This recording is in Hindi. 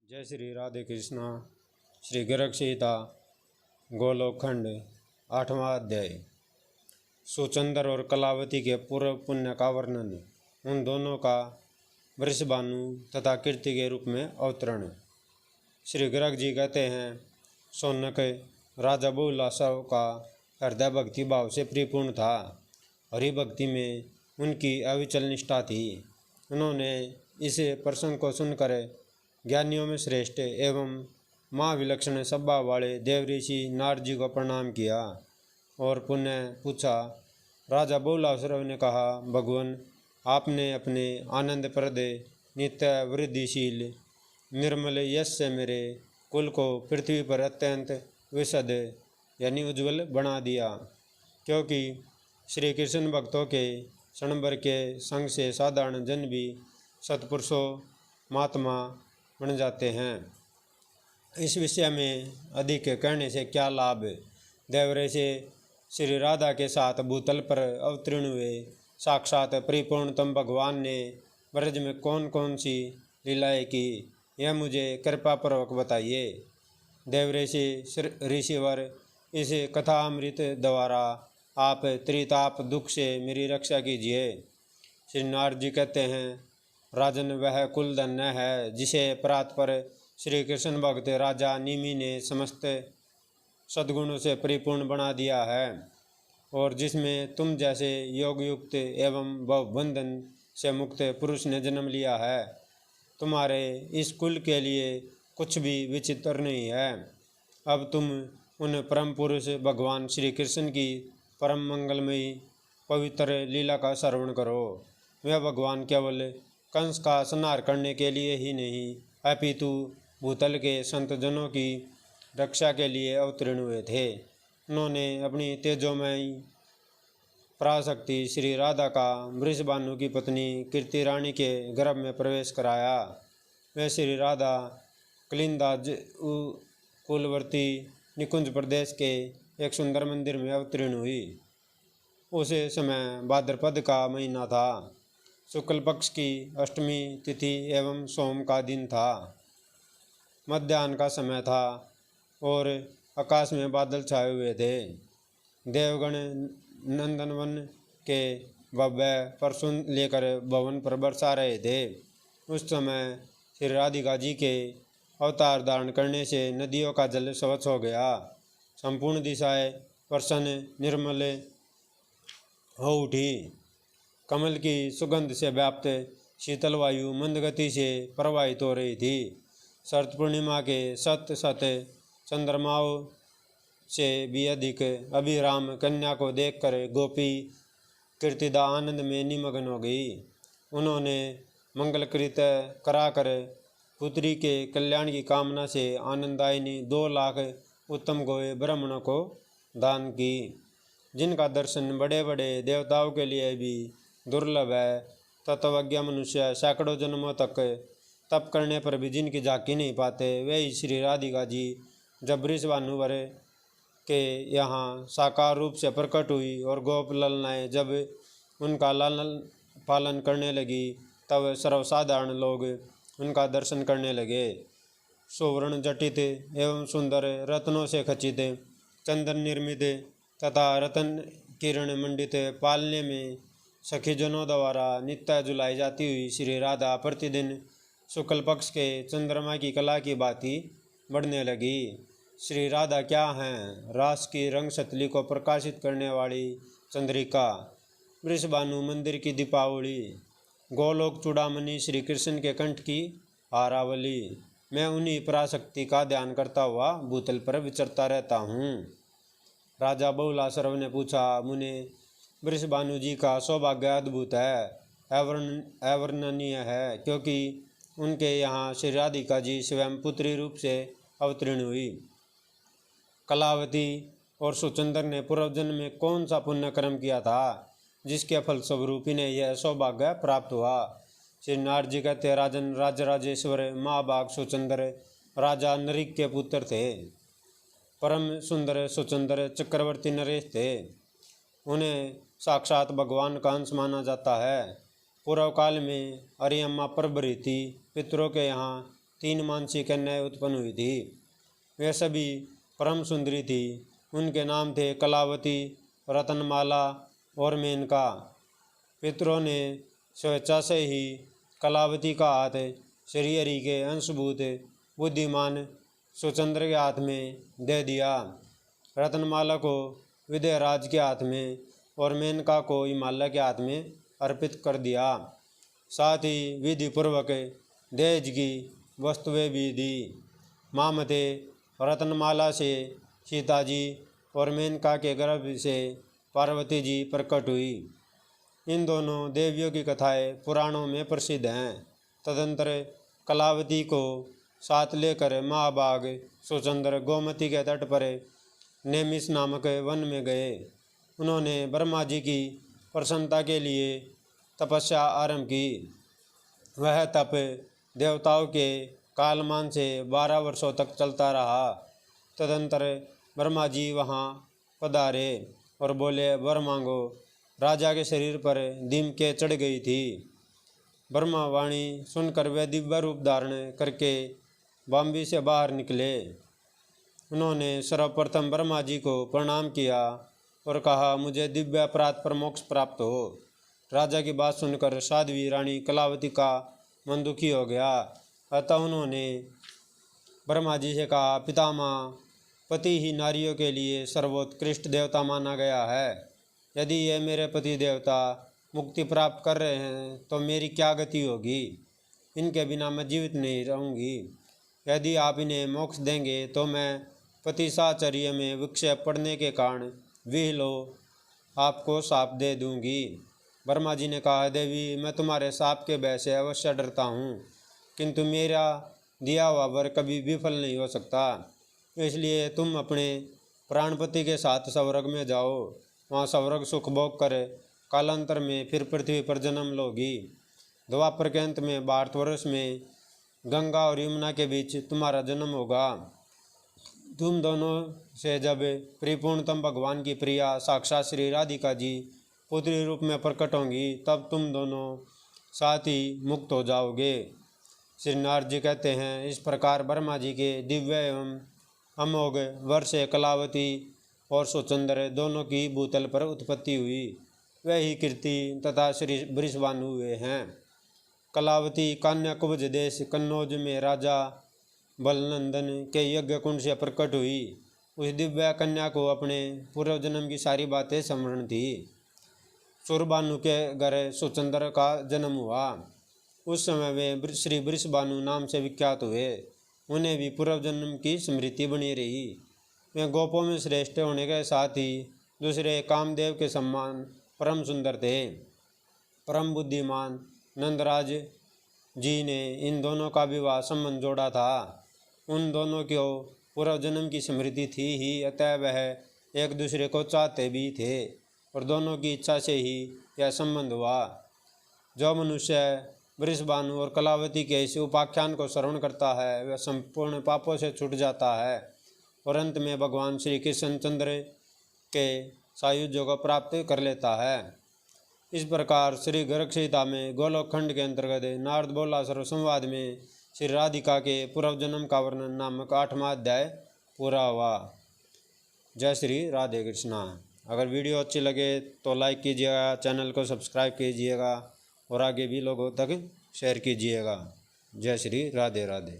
जय श्री राधे कृष्णा। श्री गर्ग सीता गोलोकखंड 8वां अध्याय। सुचंदर और कलावती के पूर्व पुण्य का वर्णन। उन दोनों का वृषभानु तथा कीर्ति के रूप में अवतरण। श्री गर्ग जी कहते हैं, सौनक राजा बहुलासव का हृदय भक्ति भाव से परिपूर्ण था। हरि भक्ति में उनकी अविचल निष्ठा थी। उन्होंने इस प्रसंग को सुनकर ज्ञानियों में श्रेष्ठ एवं महाविलक्षण स्वभाव वाले देव ऋषि नारद जी को प्रणाम किया और पुनः पूछा। राजा बहुलासव ने कहा, भगवान, आपने अपने आनंद प्रद नित्य वृद्धिशील निर्मल यश से मेरे कुल को पृथ्वी पर अत्यंत विशद यानी उज्ज्वल बना दिया, क्योंकि श्री कृष्ण भक्तों के क्षणभर के संग से साधारण जन भी सत्पुरुषों महात्मा बन जाते हैं। इस विषय में अधिक कहने से क्या लाभ। देवरे से श्री राधा के साथ भूतल पर अवतीर्ण हुए साक्षात परिपूर्णतम भगवान ने ब्रज में कौन कौन सी लीलाएं की, यह मुझे कृपापूर्वक बताइए। देवरे से ऋषिवर, इस कथामृत द्वारा आप त्रिताप दुख से मेरी रक्षा कीजिए। श्री नारद जी कहते हैं, राजन, वह कुल धन्य है जिसे प्रात पर श्री कृष्ण भक्त राजा निमि ने समस्त सद्गुणों से परिपूर्ण बना दिया है और जिसमें तुम जैसे योग युक्त एवं भवबंधन से मुक्त पुरुष ने जन्म लिया है। तुम्हारे इस कुल के लिए कुछ भी विचित्र नहीं है। अब तुम उन परम पुरुष भगवान श्री कृष्ण की परम मंगलमयी पवित्र लीला का श्रवण करो। वह भगवान केवल कंस का संहार करने के लिए ही नहीं, अपितु भूतल के संतजनों की रक्षा के लिए अवतीर्ण हुए थे। उन्होंने अपनी तेजोमयी पराशक्ति श्री राधा का वृषभानु की पत्नी कीर्ति रानी के गर्भ में प्रवेश कराया। वे श्री राधा कलिंदा कुलवर्ती निकुंज प्रदेश के एक सुंदर मंदिर में अवतीर्ण हुई। उस समय भाद्रपद का महीना था। शुक्ल पक्ष की अष्टमी तिथि एवं सोम का दिन था। मध्याह्न का समय था और आकाश में बादल छाए हुए थे। देवगण नंदनवन के भव्य परसुन लेकर भवन पर बरसा रहे थे। उस समय श्री राधिका जी के अवतार धारण करने से नदियों का जल स्वच्छ हो गया। संपूर्ण दिशाएं प्रसन्न निर्मल हो उठी। कमल की सुगंध से व्याप्त शीतल वायु मंद गति से प्रवाहित हो रही थी। शरद पूर्णिमा के सत चंद्रमाओं से भी अधिक अभिराम कन्या को देखकर गोपी कीर्तिदा आनंद में निमग्न हो गई। उन्होंने मंगलकृत कराकर पुत्री के कल्याण की कामना से आनंदायिनी 2 लाख उत्तम गोए ब्राह्मणों को दान की, जिनका दर्शन बड़े बड़े देवताओं के लिए भी दुर्लभ है। तत्वज्ञ मनुष्य सैकड़ों जन्मों तक तप करने पर भी जिनकी झांकी नहीं पाते, वे ही श्री राधिका जी जब वृषभानुवर के यहाँ साकार रूप से प्रकट हुई और गोप ललनाएँ जब उनका लालन पालन करने लगी, तब सर्वसाधारण लोग उनका दर्शन करने लगे। सुवर्ण जटित एवं सुंदर रत्नों से खचित चंदन निर्मित तथा रतन किरण मंडित पालने में सखीजनों द्वारा नित्य जुलाई जाती हुई श्री राधा प्रतिदिन शुक्ल पक्ष के चंद्रमा की कला की भांति बढ़ने लगी। श्री राधा क्या हैं? रास की रंग शतली को प्रकाशित करने वाली चंद्रिका, वृषभानु मंदिर की दीपावली, गोलोक चूड़ामणि श्री कृष्ण के कंठ की हारावली। मैं उन्हीं पराशक्ति का ध्यान करता हुआ भूतल पर विचरता रहता हूँ। राजा बहुलासव ने पूछा, मुने, वृषभानु जी का सौभाग्य अद्भुत है, अवर्णनीय है, क्योंकि उनके यहाँ श्री राधिका जी स्वयं पुत्री रूप से अवतीर्ण हुई। कलावती और सुचंदर ने पूर्व जन्म में कौन सा पुण्य कर्म किया था जिसके फलस्वरूप इन्हें यह सौभाग्य प्राप्त हुआ। श्री नारद जी कहते, राजन, राजराजेश्वर महाभाग सुचंदर राजा नरिक के पुत्र थे। परम सुंदर सुचंदर चक्रवर्ती नरेश थे। उन्हें साक्षात भगवान का अंश माना जाता है। पूर्व काल में अरियम्मा प्रभृति पितरों के यहाँ 3 मानसी कन्याएं उत्पन्न हुई थी। वे सभी परम सुंदरी थी। उनके नाम थे कलावती, रतनमाला और मेनका। पितरों ने स्वेच्छा से ही कलावती का हाथ श्री हरि के अंशभूत बुद्धिमान सुचंद्र के हाथ में दे दिया, रतनमाला को विदयराज के हाथ में और मेनका को हिमालय के हाथ में अर्पित कर दिया। साथ ही विधि पूर्वक दहेज की वस्तुएं भी दी। मामते रतनमाला से सीता जी और मेनका के गर्भ से पार्वती जी प्रकट हुई। इन दोनों देवियों की कथाएं पुराणों में प्रसिद्ध हैं। तदंतर कलावती को साथ लेकर महाभाग सुचंद्र गोमती के तट पर नेमिस नामक वन में गए। उन्होंने ब्रह्मा जी की प्रसन्नता के लिए तपस्या आरंभ की। वह तप देवताओं के कालमान से 12 वर्षों तक चलता रहा। तदंतर ब्रह्मा जी वहाँ पधारे और बोले, वर मांगो। राजा के शरीर पर दीमके चढ़ गई थी। ब्रह्मा वाणी सुनकर वे दिव्य रूप धारण करके बाम्बी से बाहर निकले। उन्होंने सर्वप्रथम ब्रह्मा जी को प्रणाम किया और कहा, मुझे दिव्य अपराध पर मोक्ष प्राप्त हो। राजा की बात सुनकर साध्वी रानी कलावती का मन दुखी हो गया। अतः उन्होंने ब्रह्मा जी से कहा, पितामह, पति ही नारियों के लिए सर्वोत्कृष्ट देवता माना गया है। यदि ये मेरे पति देवता मुक्ति प्राप्त कर रहे हैं तो मेरी क्या गति होगी? इनके बिना मैं जीवित नहीं रहूँगी। यदि आप इन्हें मोक्ष देंगे तो मैं पति साहचर्य में विक्षेप पड़ने के कारण विहलो आपको शाप दे दूंगी। ब्रह्मा जी ने कहा, देवी, मैं तुम्हारे शाप के भय से अवश्य डरता हूँ, किंतु मेरा दिया हुआ वर कभी विफल नहीं हो सकता। इसलिए तुम अपने प्राणपति के साथ स्वर्ग में जाओ। वहाँ स्वर्ग सुख भोग कर कालांतर में फिर पृथ्वी पर जन्म लोगी। द्वापर के अंत में भारतवर्ष में गंगा और यमुना के बीच तुम्हारा जन्म होगा। तुम दोनों से जब परिपूर्णतम भगवान की प्रिया साक्षात श्री राधिका जी पुत्री रूप में प्रकट होंगी, तब तुम दोनों साथ ही मुक्त हो जाओगे। श्री नारद जी कहते हैं, इस प्रकार ब्रह्मा जी के दिव्य एवं अमोघ वर से कलावती और सुचंद्र दोनों की भूतल पर उत्पत्ति हुई। वे ही कीर्ति तथा श्री वृषभानु हुए हैं। कलावती कान्या कुब्ज देश कन्नौज में राजा बलनंदन के यज्ञ कुंड से प्रकट हुई। उस दिव्य कन्या को अपने पूर्व जन्म की सारी बातें स्मरण थी। सुरभानु के घर सुचंद्र का जन्म हुआ। उस समय वे श्री वृषभानु नाम से विख्यात हुए। उन्हें भी पूर्व जन्म की स्मृति बनी रही। वे गोपों में श्रेष्ठ होने के साथ ही दूसरे कामदेव के समान परम सुंदर थे। परम बुद्धिमान नंदराज जी ने इन दोनों का विवाह संबंध जोड़ा था। उन दोनों को पूर्व जन्म की स्मृति थी ही, अतः वह एक दूसरे को चाहते भी थे और दोनों की इच्छा से ही यह संबंध हुआ। जो मनुष्य वृषभानु और कलावती के इस उपाख्यान को श्रवण करता है वह संपूर्ण पापों से छूट जाता है और अंत में भगवान श्री कृष्णचंद्र के सायुज्य को प्राप्त कर लेता है। इस प्रकार श्री गर्ग संहिता में गोलोक खंड के अंतर्गत नारद बोलासुर संवाद में श्री राधिका के पूर्व जन्म का वर्णन नामक 8वां अध्याय पूरा हुआ। जय श्री राधे कृष्णा। अगर वीडियो अच्छी लगे तो लाइक कीजिएगा, चैनल को सब्सक्राइब कीजिएगा और आगे भी लोगों तक शेयर कीजिएगा। जय श्री राधे राधे।